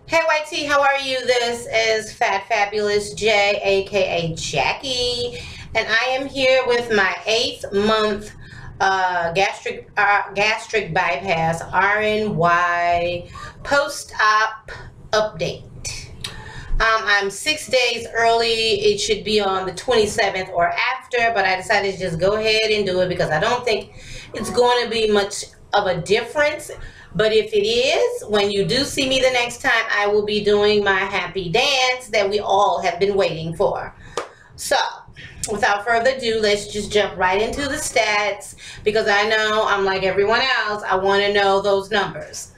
Hey YT, how are you? This is Fat Fabulous J, aka Jackie, and I am here with my 8th month gastric bypass RNY post-op update. I'm 6 days early. It should be on the 27th or after, but I decided to just go ahead and do it because I don't think it's going to be much of a difference. But if it is, when you do see me the next time, I will be doing my happy dance that we all have been waiting for. So, without further ado, let's just jump right into the stats because I know I'm like everyone else. I want to know those numbers.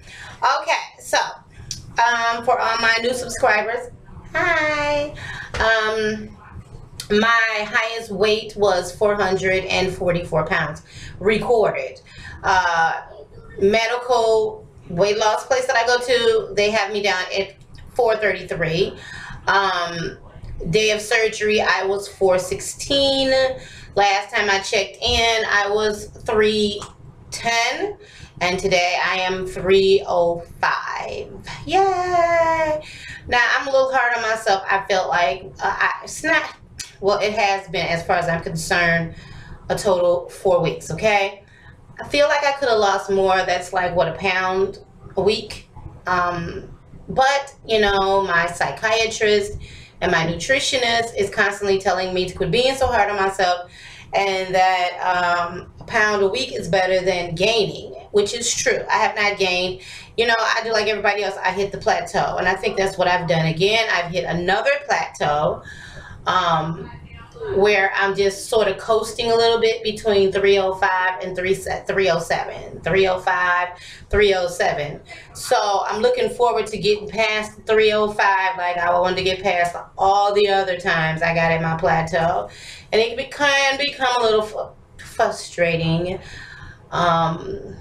Okay, so for all my new subscribers, hi. My highest weight was 444 pounds recorded. Medical weight loss place that I go to, they have me down at 433. Day of surgery, I was 416. Last time I checked in, I was 310. And today I am 305. Yay! Now I'm a little hard on myself. I felt like it's not, well, it has been, as far as I'm concerned, a total 4 weeks, okay? I feel like I could have lost more. That's like, what, a pound a week? But, you know, my psychiatrist and my nutritionist is constantly telling me to quit being so hard on myself and that a pound a week is better than gaining, which is true. I have not gained. You know, I do like everybody else. I hit the plateau, and I think that's what I've done again. I've hit another plateau where I'm just sort of coasting a little bit between 305 and 307, 305, 307. So I'm looking forward to getting past 305 like I wanted to get past all the other times I got at my plateau. And it can become a little frustrating. I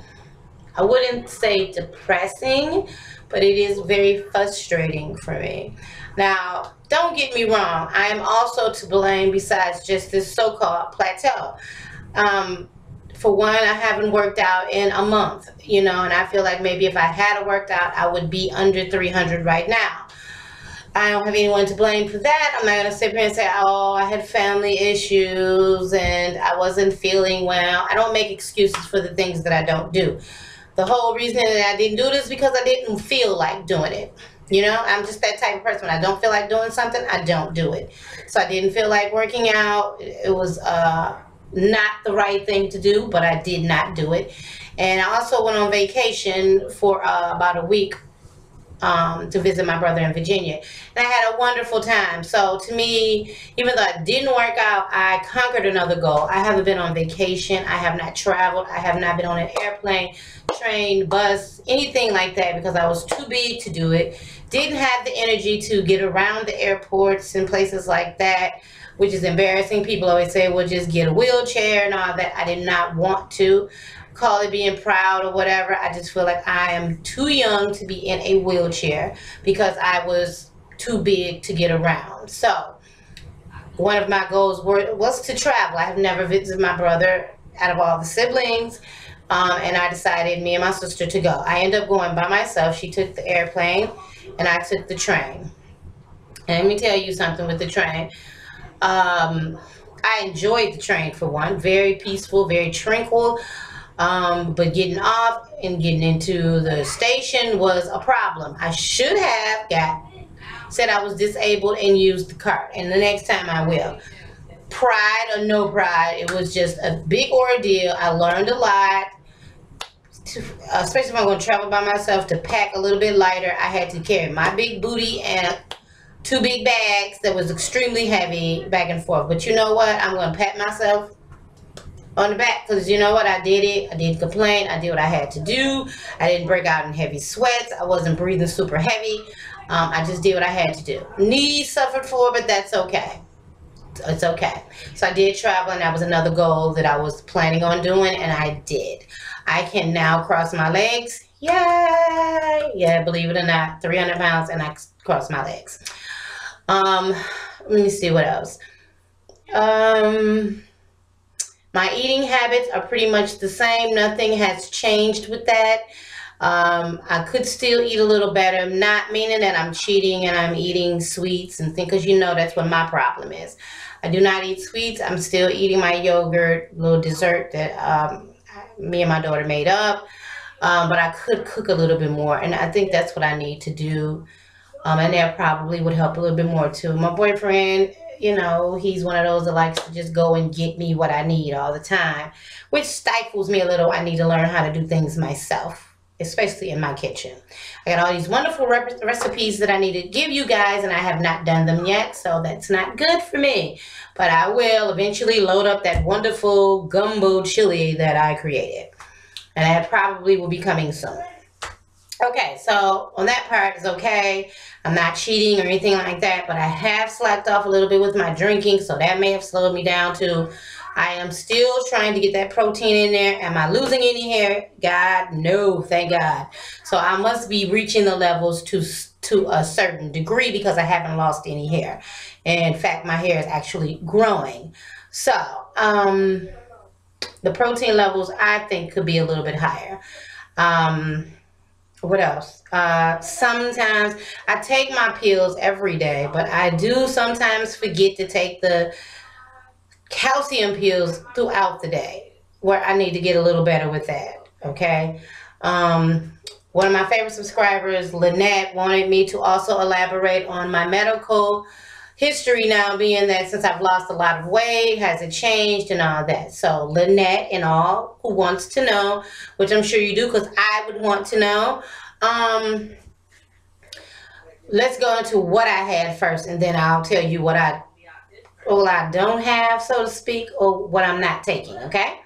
wouldn't say depressing, but it is very frustrating for me. Now, don't get me wrong, I am also to blame besides just this so-called plateau. For one, I haven't worked out in a month, you know, and I feel like maybe if I had worked out, I would be under 300 right now. I don't have anyone to blame for that. I'm not going to sit here and say, oh, I had family issues and I wasn't feeling well. I don't make excuses for the things that I don't do. The whole reason that I didn't do this is because I didn't feel like doing it. You know, I'm just that type of person. When I don't feel like doing something, I don't do it. So I didn't feel like working out. It was not the right thing to do, but I did not do it. And I also went on vacation for about a week to visit my brother in Virginia. And I had a wonderful time. So to me, even though I didn't work out, I conquered another goal. I haven't been on vacation. I have not traveled. I have not been on an airplane, train, bus, anything like that because I was too big to do it. Didn't have the energy to get around the airports and places like that, which is embarrassing. People always say, well, just get a wheelchair and all that. I did not want to. Call it being proud or whatever. I just feel like I am too young to be in a wheelchair because I was too big to get around. So one of my goals was to travel. I have never visited my brother out of all the siblings, and I decided, me and my sister, to go. I ended up going by myself. She took the airplane and I took the train. And let me tell you something with the train. I enjoyed the train, for one. Very peaceful, very tranquil. But getting off and getting into the station was a problem. I should have said I was disabled and used the cart, and the next time I will. Pride or no pride, it was just a big ordeal. I learned a lot, especially if I'm going to travel by myself, to pack a little bit lighter. I had to carry my big booty and 2 big bags that was extremely heavy back and forth. But you know what? I'm going to pat myself on the back because you know what? I did it. I didn't complain. I did what I had to do. I didn't break out in heavy sweats. I wasn't breathing super heavy. I just did what I had to do. Knees suffered for, but that's okay. It's okay. So I did travel, and that was another goal that I was planning on doing, and I did. I can now cross my legs. Yay! Yeah, believe it or not, 300 pounds, and I cross my legs. Let me see what else. My eating habits are pretty much the same. Nothing has changed with that. I could still eat a little better, not meaning that I'm cheating and I'm eating sweets and things, because you know that's what my problem is. I do not eat sweets. I'm still eating my yogurt, little dessert that me and my daughter made up. But I could cook a little bit more, and I think that's what I need to do. And that probably would help a little bit more too. My boyfriend, he's one of those that likes to just go and get me what I need all the time, which stifles me a little. I need to learn how to do things myself, especially in my kitchen. I got all these wonderful recipes that I need to give you guys, and I have not done them yet, so that's not good for me. But I will eventually load up that wonderful gumbo chili that I created, and that probably will be coming soon. Okay, so on that part is okay. I'm not cheating or anything like that, but I have slacked off a little bit with my drinking, so that may have slowed me down too. I am still trying to get that protein in there. Am I losing any hair? God, no, thank God. So I must be reaching the levels to a certain degree, because I haven't lost any hair. In fact, my hair is actually growing. So the protein levels, I think, could be a little bit higher. What else? Sometimes I take my pills every day, but I do sometimes forget to take the calcium pills throughout the day, where I need to get a little better with that. Okay. One of my favorite subscribers, Lynette, wanted me to also elaborate on my medical history now, being that since I've lost a lot of weight, has it changed and all that. So Lynette and all who wants to know, which I'm sure you do, because I would want to know, let's go into what I had first, and then I'll tell you what I don't have, so to speak, or what I'm not taking. Okay.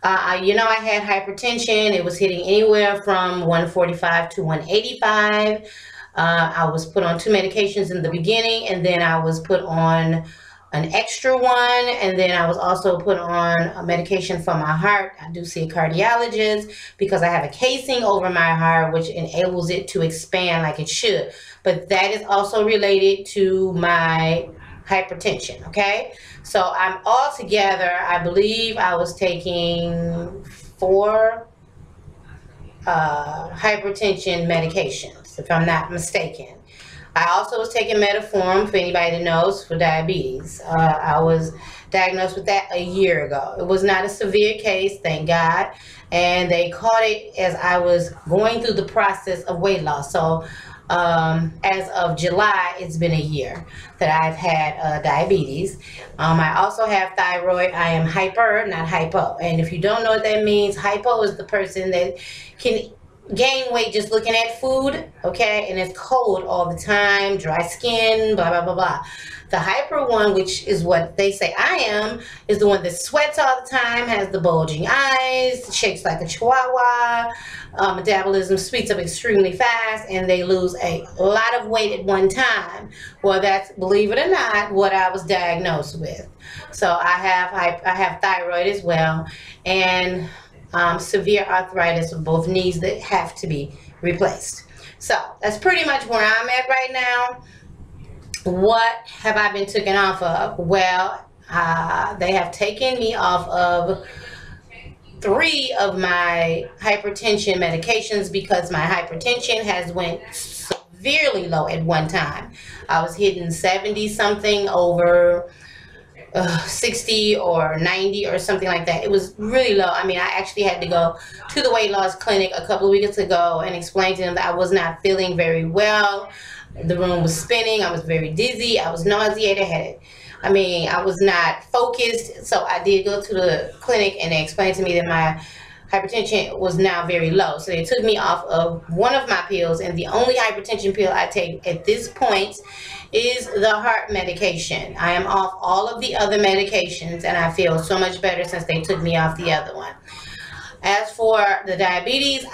I had hypertension. It was hitting anywhere from 145 to 185. I was put on 2 medications in the beginning, and then I was put on an extra one, and then I was also put on a medication for my heart. I do see a cardiologist because I have a casing over my heart, which enables it to expand like it should. But that is also related to my hypertension. Okay, so I'm all together, I believe I was taking 4 hypertension medications, if I'm not mistaken. I also was taking metformin, for anybody that knows, for diabetes. I was diagnosed with that a year ago. It was not a severe case, thank God, and they caught it as I was going through the process of weight loss. So as of July, it's been a year that I've had diabetes. I also have thyroid. I am hyper, not hypo. And if you don't know what that means, hypo is the person that can gain weight just looking at food, okay, and it's cold all the time, dry skin, blah, blah, blah, blah. The hyper one, which is what they say I am, is the one that sweats all the time, has the bulging eyes, shakes like a chihuahua, metabolism speeds up extremely fast, and they lose a lot of weight at one time. Well, that's, believe it or not, what I was diagnosed with. So I have thyroid as well, and severe arthritis of both knees that have to be replaced. So that's pretty much where I'm at right now. What have I been taken off of? Well, they have taken me off of 3 of my hypertension medications because my hypertension has went severely low at one time. I was hitting 70 something over 60 or 90 or something like that. It was really low. I mean, I actually had to go to the weight loss clinic a couple of weeks ago and explain to them that I was not feeling very well. The room was spinning. I was very dizzy. I was nauseated. I was not focused. So I did go to the clinic, and they explained to me that my hypertension was now very low. So they took me off of one of my pills, and the only hypertension pill I take at this point is the heart medication. I am off all of the other medications, and I feel so much better since they took me off the other one. As for the diabetes,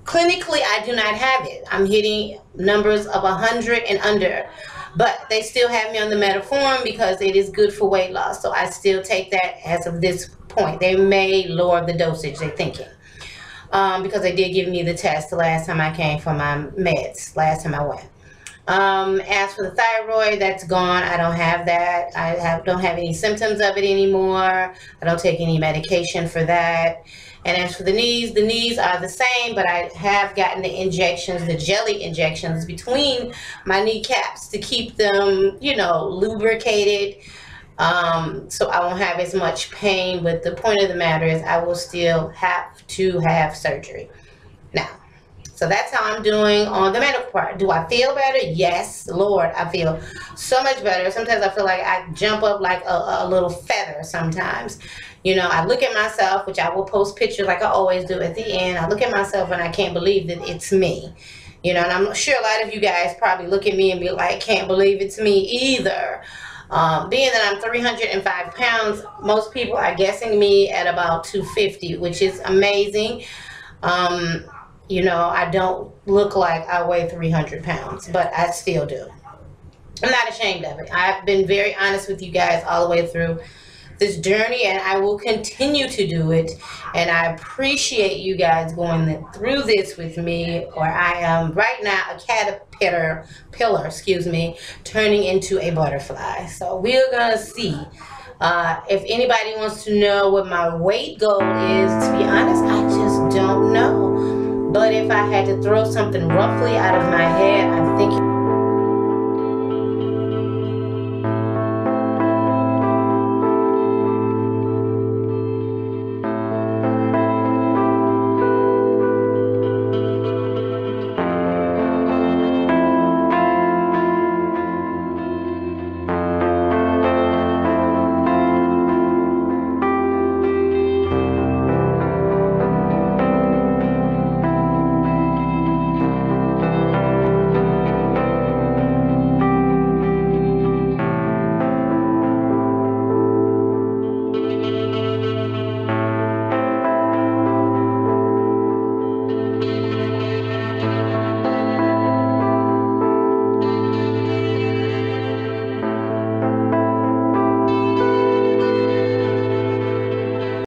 clinically I do not have it. I'm hitting numbers of 100 and under, but they still have me on the metformin because it is good for weight loss. So I still take that as of this point. They may lower the dosage, they're thinking, because they did give me the test the last time I came for my meds, last time I went. As for the thyroid, that's gone. I don't have that. Don't have any symptoms of it anymore. I don't take any medication for that. And as for the knees are the same, but I have gotten the injections, the jelly injections between my kneecaps to keep them, you know, lubricated. So I won't have as much pain. But the point of the matter is I will still have to have surgery. Now, so that's how I'm doing on the medical part. Do I feel better? Yes, Lord, I feel so much better. Sometimes I feel like I jump up like a little feather sometimes. You know, I look at myself, which I will post pictures like I always do at the end. I look at myself and I can't believe that it's me. You know, and I'm sure a lot of you guys probably look at me and be like, can't believe it's me either. Being that I'm 305 pounds, most people are guessing me at about 250, which is amazing. You know, I don't look like I weigh 300 pounds, but I still do. I'm not ashamed of it. I've been very honest with you guys all the way through this journey, and I will continue to do it. And I appreciate you guys going through this with me, or I am right now a caterpillar, turning into a butterfly. So we're gonna see. If anybody wants to know what my weight goal is, to be honest, I just don't know. But if I had to throw something roughly out of my head, I'm thinking